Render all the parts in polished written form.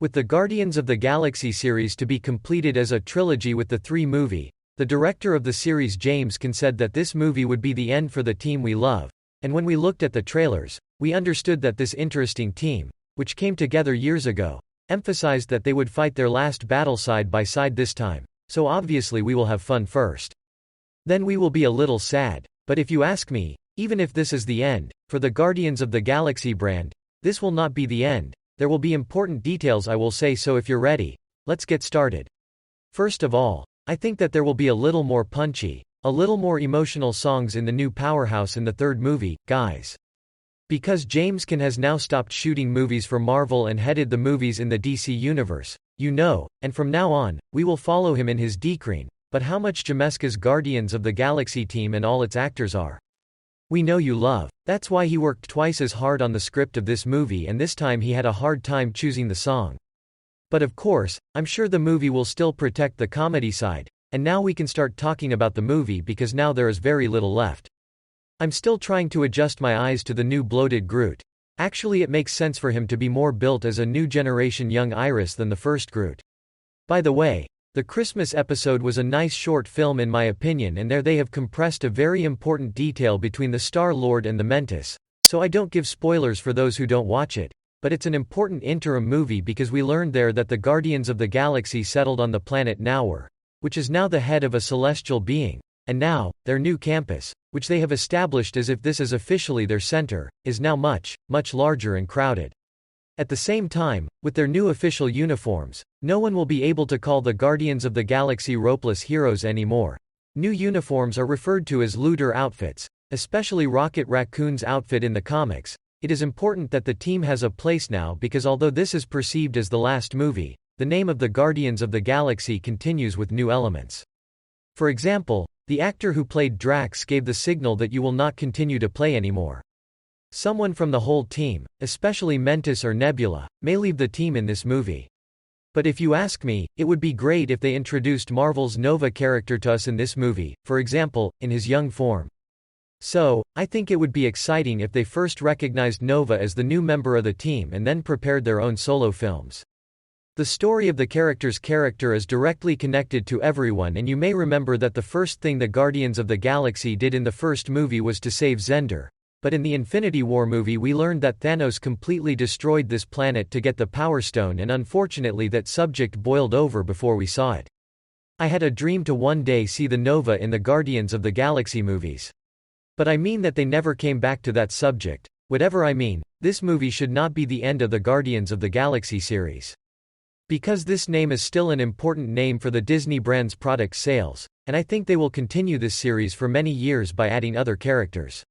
With the Guardians of the Galaxy series to be completed as a trilogy with the three-movie, the director of the series James Gunn said that this movie would be the end for the team we love, and when we looked at the trailers, we understood that this interesting team, which came together years ago, emphasized that they would fight their last battle side by side this time, so obviously we will have fun first. Then we will be a little sad, but if you ask me, even if this is the end, for the Guardians of the Galaxy brand, this will not be the end. There will be important details I will say, so if you're ready, let's get started. First of all, I think that there will be a little more punchy, a little more emotional songs in the new powerhouse in the third movie, guys. Because James Gunn has now stopped shooting movies for Marvel and headed the movies in the DC universe, and from now on, we will follow him in his decline, but how much Jameska's Guardians of the Galaxy team and all its actors are. We know you love. That's why he worked twice as hard on the script of this movie, and this time he had a hard time choosing the song. But of course, I'm sure the movie will still protect the comedy side, and now we can start talking about the movie because now there is very little left. I'm still trying to adjust my eyes to the new bloated Groot. Actually, it makes sense for him to be more built as a new generation young Iris than the first Groot. By the way, the Christmas episode was a nice short film in my opinion, and there they have compressed a very important detail between the Star-Lord and the Mantis, so I don't give spoilers for those who don't watch it, but it's an important interim movie because we learned there that the Guardians of the Galaxy settled on the planet Naur, which is now the head of a celestial being, and now, their new campus, which they have established as if this is officially their center, is now much, much larger and crowded. At the same time, with their new official uniforms, no one will be able to call the Guardians of the Galaxy ropeless heroes anymore. New uniforms are referred to as looter outfits, especially Rocket Raccoon's outfit in the comics. It is important that the team has a place now because although this is perceived as the last movie, the name of the Guardians of the Galaxy continues with new elements. For example, the actor who played Drax gave the signal that you will not continue to play anymore. Someone from the whole team, especially Mantis or Nebula, may leave the team in this movie. But if you ask me, it would be great if they introduced Marvel's Nova character to us in this movie, for example, in his young form. So, I think it would be exciting if they first recognized Nova as the new member of the team and then prepared their own solo films. The story of the character's character is directly connected to everyone, and you may remember that the first thing the Guardians of the Galaxy did in the first movie was to save Xandar. But in the Infinity War movie we learned that Thanos completely destroyed this planet to get the Power Stone, and unfortunately that subject boiled over before we saw it. I had a dream to one day see the Nova in the Guardians of the Galaxy movies. But I mean that they never came back to that subject. Whatever I mean, this movie should not be the end of the Guardians of the Galaxy series. Because this name is still an important name for the Disney brand's product sales, and I think they will continue this series for many years by adding other characters.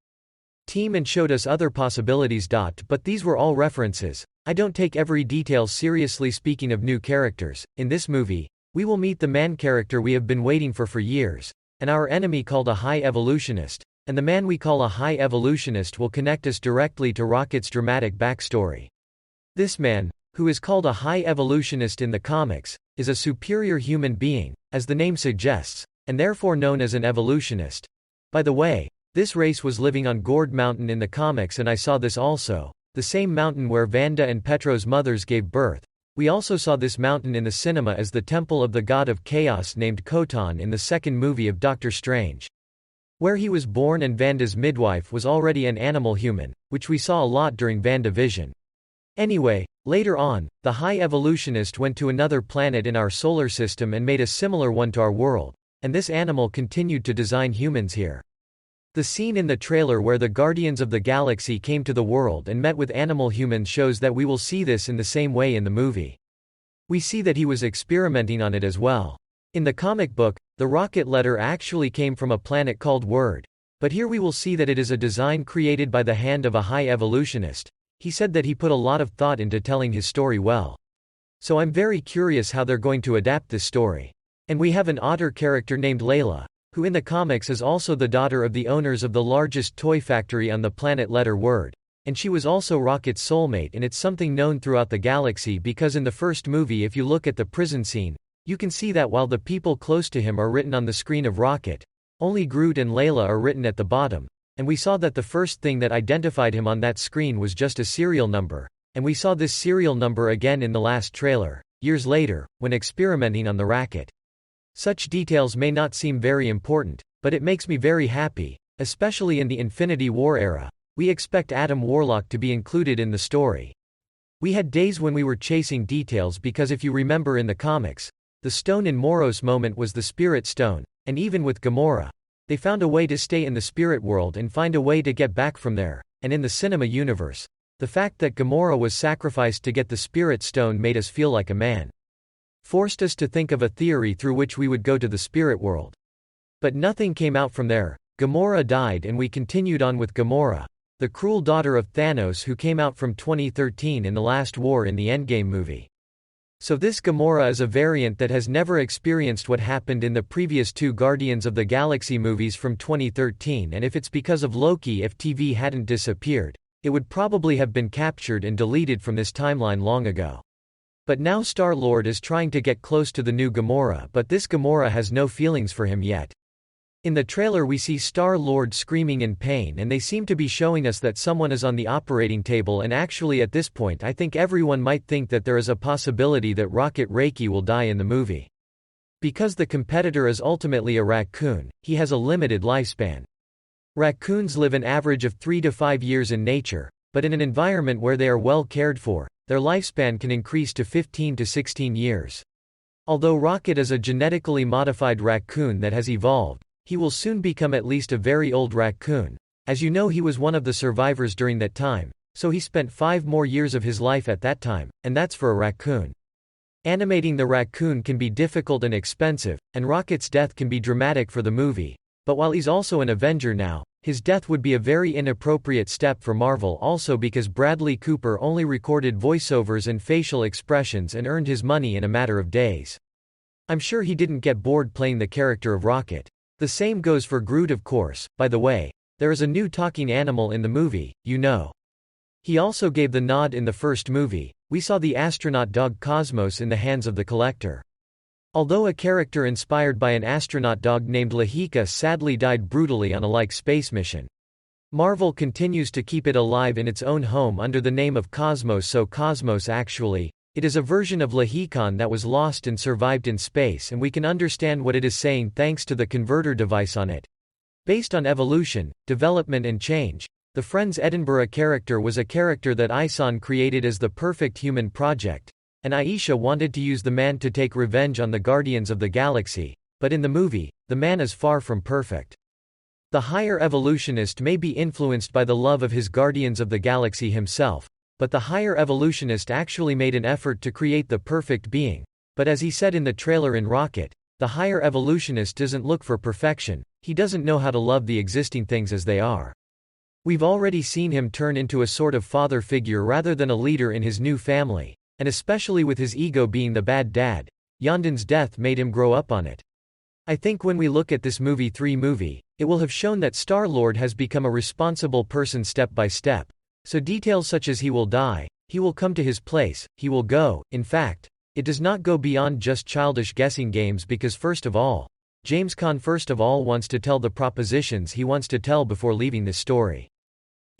Team and showed us other possibilities. But these were all references. I don't take every detail seriously. Speaking of new characters, in this movie, we will meet the man character we have been waiting for years, and our enemy called a High Evolutionist, and the man we call a High Evolutionist will connect us directly to Rocket's dramatic backstory. This man, who is called a High Evolutionist in the comics, is a superior human being, as the name suggests, and therefore known as an evolutionist. By the way, this race was living on Gourd Mountain in the comics, and I saw this also, the same mountain where Vanda and Petro's mothers gave birth. We also saw this mountain in the cinema as the temple of the god of chaos named Khoton in the second movie of Doctor Strange. Where he was born, and Vanda's midwife was already an animal human, which we saw a lot during WandaVision. Anyway, later on, the High Evolutionist went to another planet in our solar system and made a similar one to our world, and this animal continued to design humans here. The scene in the trailer where the Guardians of the Galaxy came to the world and met with animal humans shows that we will see this in the same way in the movie. We see that he was experimenting on it as well. In the comic book, the rocket letter actually came from a planet called Word, but here we will see that it is a design created by the hand of a High Evolutionist. He said that he put a lot of thought into telling his story well. So I'm very curious how they're going to adapt this story. And we have an otter character named Layla, who in the comics is also the daughter of the owners of the largest toy factory on the planet letter Word, and she was also Rocket's soulmate, and it's something known throughout the galaxy because in the first movie if you look at the prison scene, you can see that while the people close to him are written on the screen of Rocket, only Groot and Layla are written at the bottom, and we saw that the first thing that identified him on that screen was just a serial number, and we saw this serial number again in the last trailer, years later, when experimenting on the Rocket. Such details may not seem very important, but it makes me very happy, especially in the Infinity War era. We expect Adam Warlock to be included in the story. We had days when we were chasing details because if you remember in the comics, the stone in Moros moment was the Spirit Stone, and even with Gamora, they found a way to stay in the spirit world and find a way to get back from there, and in the cinema universe, the fact that Gamora was sacrificed to get the Spirit Stone made us feel like a man. Forced us to think of a theory through which we would go to the spirit world. But nothing came out from there. Gamora died and we continued on with Gamora, the cruel daughter of Thanos who came out from 2013 in the last war in the Endgame movie. So this Gamora is a variant that has never experienced what happened in the previous two Guardians of the Galaxy movies from 2013, and if it's because of Loki, if TV hadn't disappeared, it would probably have been captured and deleted from this timeline long ago. But now Star-Lord is trying to get close to the new Gamora, but this Gamora has no feelings for him yet. In the trailer we see Star-Lord screaming in pain and they seem to be showing us that someone is on the operating table, and actually at this point I think everyone might think that there is a possibility that Rocket Reiki will die in the movie. Because the competitor is ultimately a raccoon, he has a limited lifespan. Raccoons live an average of 3 to 5 years in nature, but in an environment where they are well cared for, their lifespan can increase to 15 to 16 years. Although Rocket is a genetically modified raccoon that has evolved, he will soon become at least a very old raccoon. As you know, he was one of the survivors during that time, so he spent 5 more years of his life at that time, and that's for a raccoon. Animating the raccoon can be difficult and expensive, and Rocket's death can be dramatic for the movie, but while he's also an Avenger now, his death would be a very inappropriate step for Marvel, also because Bradley Cooper only recorded voiceovers and facial expressions and earned his money in a matter of days. I'm sure he didn't get bored playing the character of Rocket. The same goes for Groot, of course. By the way, there is a new talking animal in the movie, you know. He also gave the nod in the first movie. We saw the astronaut dog Cosmos in the hands of the Collector. Although a character inspired by an astronaut dog named Lahika sadly died brutally on a like space mission, Marvel continues to keep it alive in its own home under the name of Cosmos. So Cosmos actually, it is a version of Lahikon that was lost and survived in space, and we can understand what it is saying thanks to the converter device on it. Based on evolution, development and change, the Friends Edinburgh character was a character that Ison created as the perfect human project, and Aisha wanted to use the man to take revenge on the Guardians of the Galaxy, but in the movie, the man is far from perfect. The higher evolutionist may be influenced by the love of his Guardians of the Galaxy himself, but the higher evolutionist actually made an effort to create the perfect being. But as he said in the trailer in Rocket, the higher evolutionist doesn't look for perfection, he doesn't know how to love the existing things as they are. We've already seen him turn into a sort of father figure rather than a leader in his new family, and especially with his ego being the bad dad, Yondan's death made him grow up on it. I think when we look at this movie 3 movie, it will have shown that Star-Lord has become a responsible person step by step. So details such as he will die, he will come to his place, he will go, in fact, it does not go beyond just childish guessing games because first of all, James Gunn first of all wants to tell the propositions he wants to tell before leaving this story.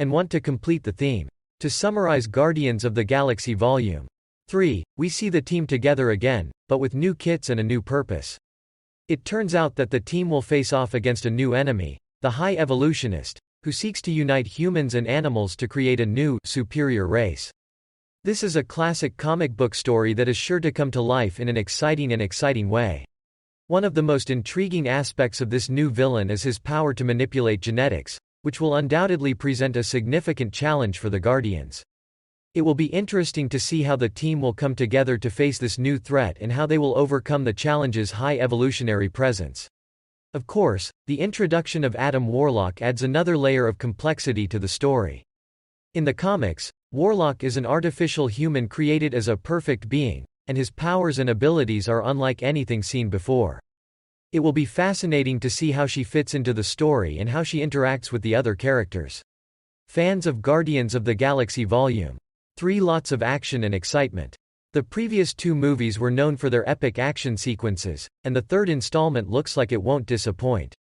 And want to complete the theme. To summarize Guardians of the Galaxy Volume 3, we see the team together again, but with new kits and a new purpose. It turns out that the team will face off against a new enemy, the High Evolutionist, who seeks to unite humans and animals to create a new, superior race. This is a classic comic book story that is sure to come to life in an exciting way. One of the most intriguing aspects of this new villain is his power to manipulate genetics, which will undoubtedly present a significant challenge for the Guardians. It will be interesting to see how the team will come together to face this new threat and how they will overcome the challenges High Evolutionary presents. Of course, the introduction of Adam Warlock adds another layer of complexity to the story. In the comics, Warlock is an artificial human created as a perfect being, and his powers and abilities are unlike anything seen before. It will be fascinating to see how she fits into the story and how she interacts with the other characters. Fans of Guardians of the Galaxy Volume 3, lots of action and excitement. The previous 2 movies were known for their epic action sequences, and the third installment looks like it won't disappoint.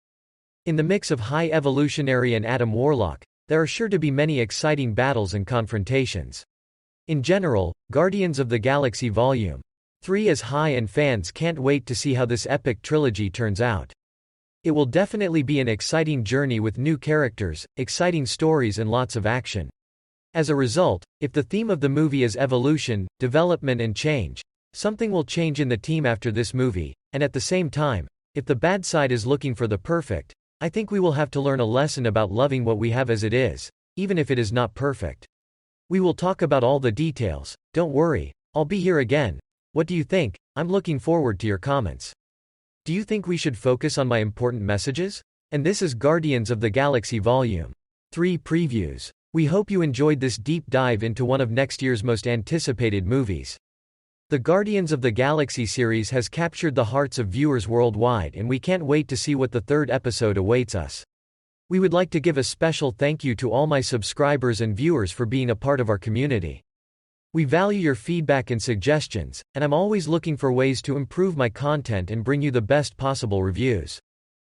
In the mix of High Evolutionary and Adam Warlock, there are sure to be many exciting battles and confrontations. In general, Guardians of the Galaxy Volume 3 is high and fans can't wait to see how this epic trilogy turns out. It will definitely be an exciting journey with new characters, exciting stories and lots of action. As a result, if the theme of the movie is evolution, development and change, something will change in the team after this movie, and at the same time, if the bad side is looking for the perfect, I think we will have to learn a lesson about loving what we have as it is, even if it is not perfect. We will talk about all the details, don't worry, I'll be here again. What do you think? I'm looking forward to your comments. Do you think we should focus on my important messages? And this is Guardians of the Galaxy Volume 3 Previews. We hope you enjoyed this deep dive into one of next year's most anticipated movies. The Guardians of the Galaxy series has captured the hearts of viewers worldwide, and we can't wait to see what the third episode awaits us. We would like to give a special thank you to all my subscribers and viewers for being a part of our community. We value your feedback and suggestions, and I'm always looking for ways to improve my content and bring you the best possible reviews.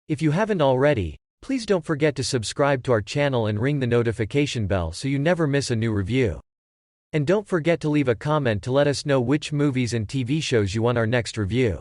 If you haven't already, please don't forget to subscribe to our channel and ring the notification bell so you never miss a new review. And don't forget to leave a comment to let us know which movies and TV shows you want our next review.